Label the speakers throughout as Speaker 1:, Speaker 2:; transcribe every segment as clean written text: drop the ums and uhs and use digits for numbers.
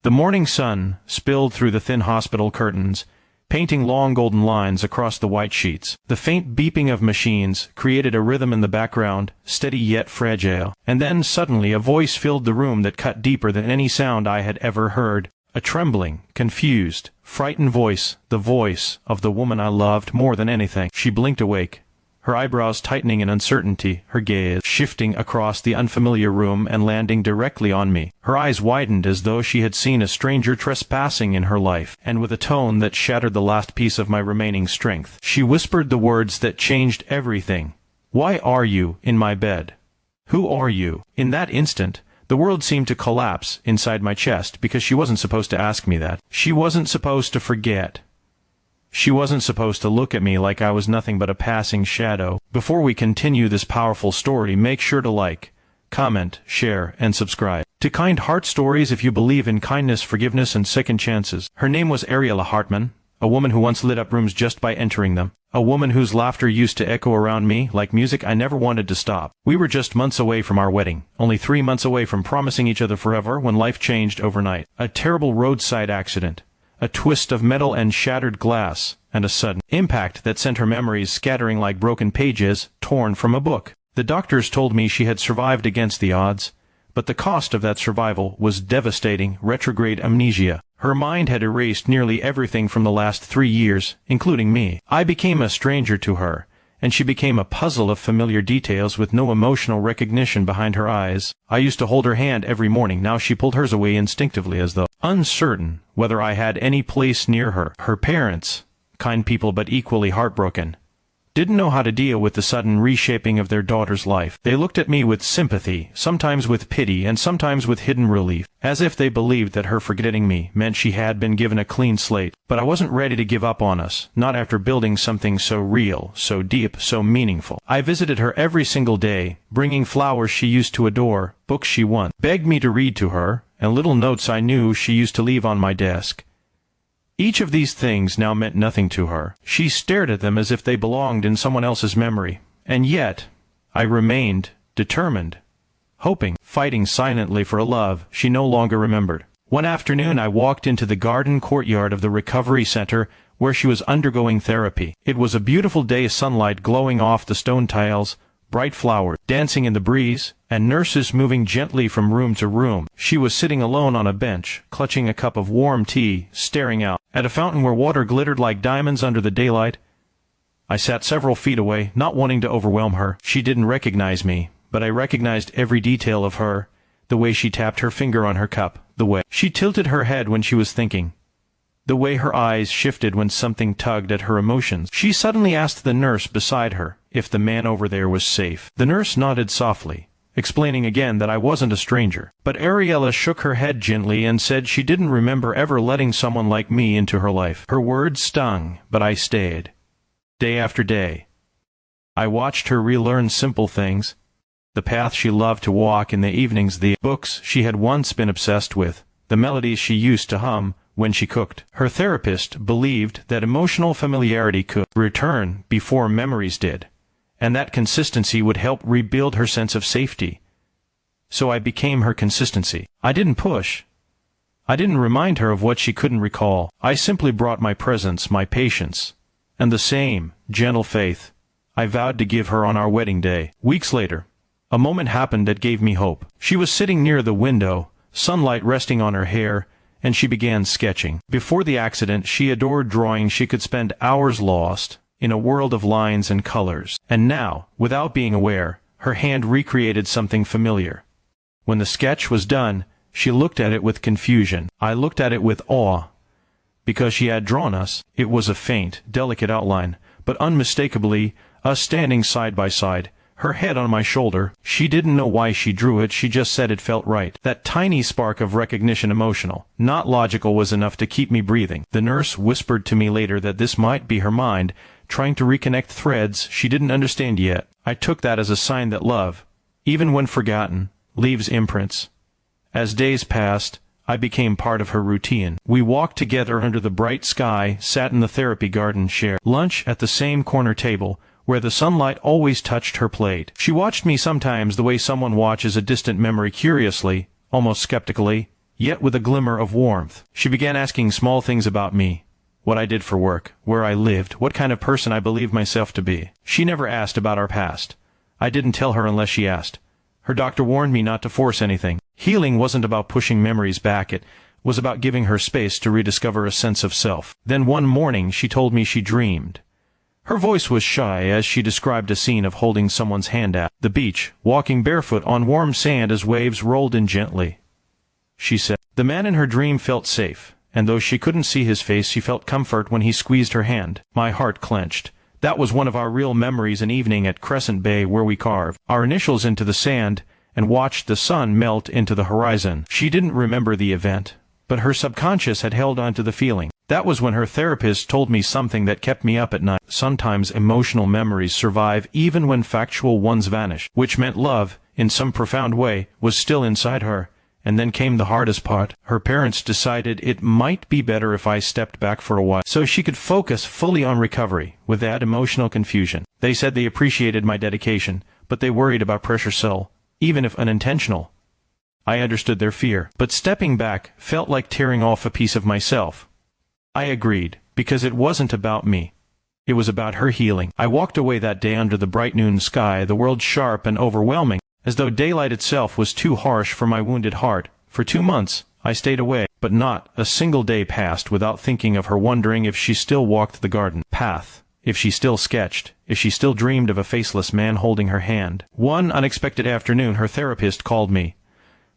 Speaker 1: The morning sun spilled through the thin hospital curtains, painting long golden lines across the white sheets. The faint beeping of machines created a rhythm in the background, steady yet fragile. And then suddenly a voice filled the room that cut deeper than any sound I had ever heard. A trembling, confused, frightened voice, the voice of the woman I loved more than anything. She blinked awake, her eyebrows tightening in uncertainty, her gaze shifting across the unfamiliar room and landing directly on me. Her eyes widened as though she had seen a stranger trespassing in her life, and with a tone that shattered the last piece of my remaining strength, she whispered the words that changed everything. "Why are you in my bed? Who are you?" In that instant, the world seemed to collapse inside my chest because she wasn't supposed to ask me that. She wasn't supposed to forget. She wasn't supposed to look at me like I was nothing but a passing shadow. Before we continue this powerful story, make sure to like, comment, share, and subscribe to Kind Heart Stories if you believe in kindness, forgiveness, and second chances. Her name was Ariella Hartman, a woman who once lit up rooms just by entering them. A woman whose laughter used to echo around me like music I never wanted to stop. We were just months away from our wedding, only 3 months away from promising each other forever when life changed overnight. A terrible roadside accident, a twist of metal and shattered glass, and a sudden impact that sent her memories scattering like broken pages torn from a book. The doctors told me she had survived against the odds, but the cost of that survival was devastating retrograde amnesia. Her mind had erased nearly everything from the last 3 years, including me. I became a stranger to her, and she became a puzzle of familiar details with no emotional recognition behind her eyes. I used to hold her hand every morning. Now she pulled hers away instinctively, as though uncertain whether I had any place near her. Her parents, kind people but equally heartbroken, didn't know how to deal with the sudden reshaping of their daughter's life. They looked at me with sympathy, sometimes with pity, and sometimes with hidden relief, as if they believed that her forgetting me meant she had been given a clean slate. But I wasn't ready to give up on us, not after building something so real, so deep, so meaningful. I visited her every single day, bringing flowers she used to adore, books she once begged me to read to her, and little notes I knew she used to leave on my desk. Each of these things now meant nothing to her. She stared at them as if they belonged in someone else's memory. And yet, I remained determined, hoping, fighting silently for a love she no longer remembered. One afternoon I walked into the garden courtyard of the recovery center where she was undergoing therapy. It was a beautiful day, sunlight glowing off the stone tiles, bright flowers dancing in the breeze, and nurses moving gently from room to room. She was sitting alone on a bench, clutching a cup of warm tea, staring out at a fountain where water glittered like diamonds under the daylight. I sat several feet away, not wanting to overwhelm her. She didn't recognize me, but I recognized every detail of her, the way she tapped her finger on her cup, the way she tilted her head when she was thinking, the way her eyes shifted when something tugged at her emotions. She suddenly asked the nurse beside her if the man over there was safe. The nurse nodded softly, explaining again that I wasn't a stranger. But Ariella shook her head gently and said she didn't remember ever letting someone like me into her life. Her words stung, but I stayed. Day after day, I watched her relearn simple things, the path she loved to walk in the evenings, the books she had once been obsessed with, the melodies she used to hum when she cooked. Her therapist believed that emotional familiarity could return before memories did, and that consistency would help rebuild her sense of safety. So I became her consistency. I didn't push. I didn't remind her of what she couldn't recall. I simply brought my presence, my patience, and the same gentle faith I vowed to give her on our wedding day. Weeks later, a moment happened that gave me hope. She was sitting near the window, sunlight resting on her hair, and she began sketching. Before the accident, she adored drawing. She could spend hours lost in a world of lines and colors. And now, without being aware, her hand recreated something familiar. When the sketch was done, she looked at it with confusion. I looked at it with awe. Because she had drawn us, it was a faint, delicate outline, but unmistakably us standing side by side, her head on my shoulder. She didn't know why she drew it, she just said it felt right. That tiny spark of recognition, emotional, not logical, was enough to keep me breathing. The nurse whispered to me later that this might be her mind, trying to reconnect threads she didn't understand yet. I took that as a sign that love, even when forgotten, leaves imprints. As days passed, I became part of her routine. We walked together under the bright sky, sat in the therapy garden, shared lunch at the same corner table, where the sunlight always touched her plate. She watched me sometimes the way someone watches a distant memory, curiously, almost skeptically, yet with a glimmer of warmth. She began asking small things about me: what I did for work, where I lived, what kind of person I believed myself to be. She never asked about our past. I didn't tell her unless she asked. Her doctor warned me not to force anything. Healing wasn't about pushing memories back, it was about giving her space to rediscover a sense of self. Then one morning she told me she dreamed. Her voice was shy as she described a scene of holding someone's hand at the beach, walking barefoot on warm sand as waves rolled in gently. She said, the man in her dream felt safe, and though she couldn't see his face, she felt comfort when he squeezed her hand. My heart clenched. That was one of our real memories, an evening at Crescent Bay where we carved our initials into the sand and watched the sun melt into the horizon. She didn't remember the event, but her subconscious had held on to the feeling. That was when her therapist told me something that kept me up at night. Sometimes emotional memories survive even when factual ones vanish, which meant love, in some profound way, was still inside her. And then came the hardest part. Her parents decided it might be better if I stepped back for a while, so she could focus fully on recovery, without emotional confusion. They said they appreciated my dedication, but they worried about pressure cell, even if unintentional. I understood their fear, but stepping back felt like tearing off a piece of myself. I agreed, because it wasn't about me. It was about her healing. I walked away that day under the bright noon sky, the world sharp and overwhelming, as though daylight itself was too harsh for my wounded heart. For 2 months, I stayed away, but not a single day passed without thinking of her, wondering if she still walked the garden path, if she still sketched, if she still dreamed of a faceless man holding her hand. One unexpected afternoon, her therapist called me.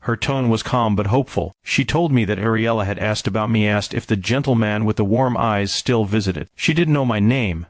Speaker 1: Her tone was calm but hopeful. She told me that Ariella had asked about me, asked if the gentleman with the warm eyes still visited. She didn't know my name,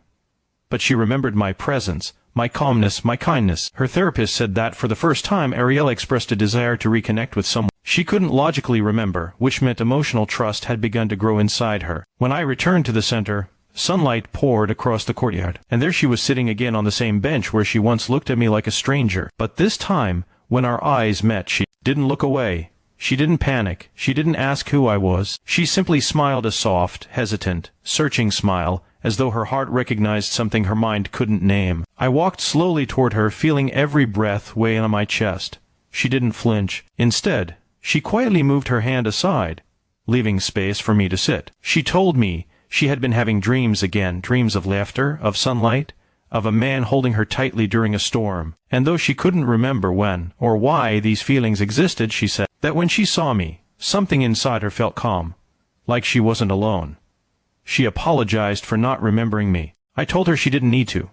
Speaker 1: but she remembered my presence, my calmness, my kindness. Her therapist said that for the first time Ariella expressed a desire to reconnect with someone she couldn't logically remember, which meant emotional trust had begun to grow inside her. When I returned to the center, sunlight poured across the courtyard, and there she was sitting again on the same bench where she once looked at me like a stranger. But this time, when our eyes met, she didn't look away. She didn't panic. She didn't ask who I was. She simply smiled, a soft, hesitant, searching smile, as though her heart recognized something her mind couldn't name. I walked slowly toward her, feeling every breath weigh on my chest. She didn't flinch. Instead, she quietly moved her hand aside, leaving space for me to sit. She told me she had been having dreams again, dreams of laughter, of sunlight, of a man holding her tightly during a storm. And though she couldn't remember when or why these feelings existed, she said that when she saw me, something inside her felt calm, like she wasn't alone. She apologized for not remembering me. I told her she didn't need to.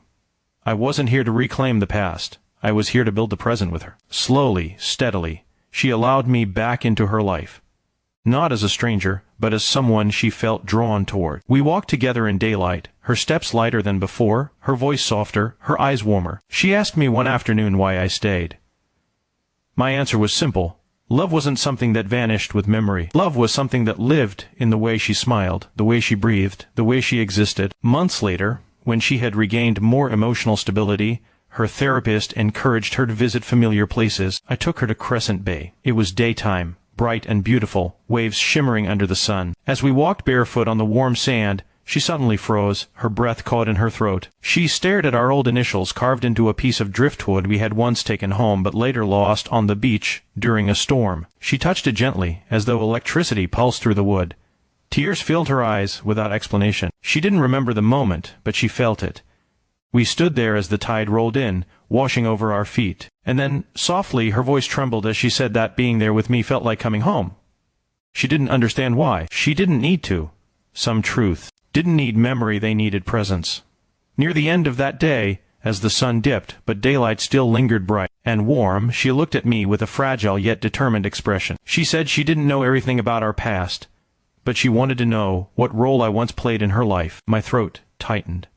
Speaker 1: I wasn't here to reclaim the past. I was here to build the present with her. Slowly, steadily, she allowed me back into her life. Not as a stranger, but as someone she felt drawn toward. We walked together in daylight, her steps lighter than before, her voice softer, her eyes warmer. She asked me one afternoon why I stayed. My answer was simple. Love wasn't something that vanished with memory. Love was something that lived in the way she smiled, the way she breathed, the way she existed. Months later, when she had regained more emotional stability, her therapist encouraged her to visit familiar places. I took her to Crescent Bay. It was daytime, bright and beautiful, waves shimmering under the sun. As we walked barefoot on the warm sand, she suddenly froze, her breath caught in her throat. She stared at our old initials carved into a piece of driftwood we had once taken home but later lost on the beach during a storm. She touched it gently, as though electricity pulsed through the wood. Tears filled her eyes without explanation. She didn't remember the moment, but she felt it. We stood there as the tide rolled in, washing over our feet. And then, softly, her voice trembled as she said that being there with me felt like coming home. She didn't understand why. She didn't need to. Some truth. Didn't need memory, they needed presence. Near the end of that day, as the sun dipped, but daylight still lingered bright and warm, she looked at me with a fragile yet determined expression. She said she didn't know everything about our past, but she wanted to know what role I once played in her life. My throat tightened.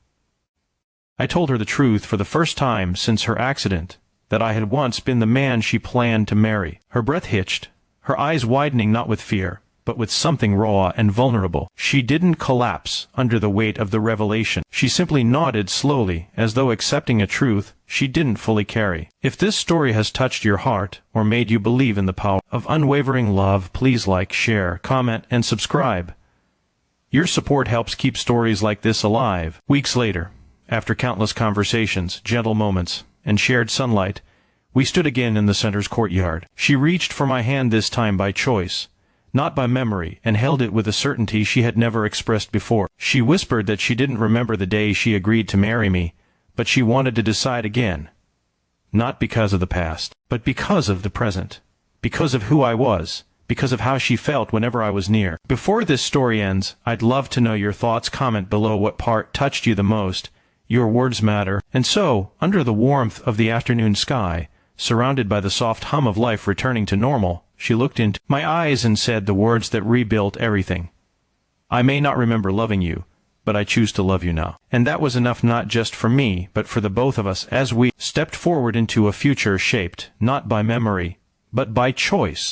Speaker 1: I told her the truth for the first time since her accident, that I had once been the man she planned to marry. Her breath hitched, her eyes widening not with fear, but with something raw and vulnerable. She didn't collapse under the weight of the revelation. She simply nodded slowly, as though accepting a truth she didn't fully carry. If this story has touched your heart, or made you believe in the power of unwavering love, please like, share, comment, and subscribe. Your support helps keep stories like this alive. Weeks later, after countless conversations, gentle moments, and shared sunlight, we stood again in the center's courtyard. She reached for my hand, this time by choice, not by memory, and held it with a certainty she had never expressed before. She whispered that she didn't remember the day she agreed to marry me, but she wanted to decide again. Not because of the past, but because of the present. Because of who I was. Because of how she felt whenever I was near. Before this story ends, I'd love to know your thoughts. Comment below what part touched you the most. Your words matter. And so, under the warmth of the afternoon sky, surrounded by the soft hum of life returning to normal, she looked into my eyes and said the words that rebuilt everything. I may not remember loving you, but I choose to love you now. And that was enough, not just for me, but for the both of us, as we stepped forward into a future shaped, not by memory, but by choice.